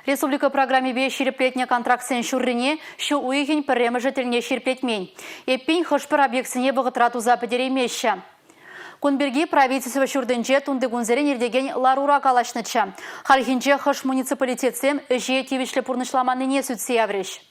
Республика программе бе шереплетне контрактсен шуррине, шу уйхин пірремі жительне шереплетмен. Еппен хошпыр объектсіне бұғытрату западеремеші. Кунберги правительство шурденже тунды гунзерен ердеген ларура калашныча. Халхинже хыш муниципалитетсем же тивишле пурнышламаны не сүтсе явреш.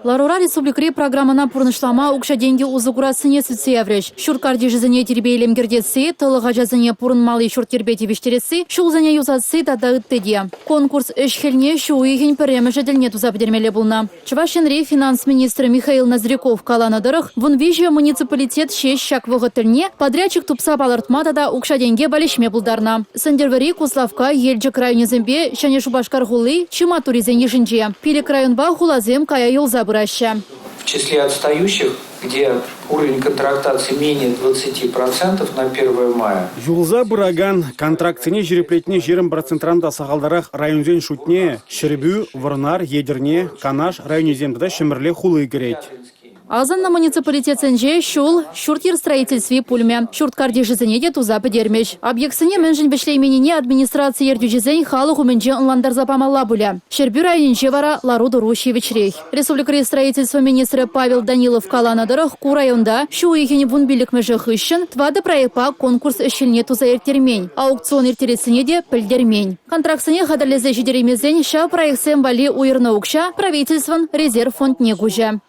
Ларура республикари программана пурнышлама укша деньги узугурасыне сүтсе явреш. Шуркарди жизыне тербейлем гердетси, тылыға жазыне пурынмалы шур тербети виштеретси, шулзане юзатсы тада ыттыде. Конкурс эшхелне шуйхин пірремі жеділне тузапдермеле булна. Чувашенри финанс министры Михаил Назряков каланадырых, вон вижу муниципалитет шеш шак вғытылне, подрядчик тупса балартматада укша деньги балешме булдарна. Сандервари Куславка, Ельджик районезембе, шане Шубашкар хулы, чима туризен ежинже. Пилик районба хулазем кая юлза В числе отстающих, где уровень контрактации менее 20% на 1 мая. Юлза Бураган контрактсене жереплетне жерім процентранда сағалдарақ районзен шутне, Шербю, Варнар, Едерне, Канаш районеземдада шымірле хулы керет. Азан на муниципалитетсенже шуртир строительстве пульме. Шурткарди жизыне де туза педермеш. Объектсыне менжін бішлейменіне администрация ердюжезен халық уменже онландар запамалла буля. Шербю районенже вара лару дурущий вечерей. Республикари строительства министры Павел Данилов каланадырых ку районда шу ихіне вун билік межі хыщын твады проекпа конкурс эшілне туза ертермень. Аукцион ертересіне де пілдермень. Контрактсыне хадарлезе жидеремезен ша проектсен бали уйырны укша правительстван резерв фонд не гужа.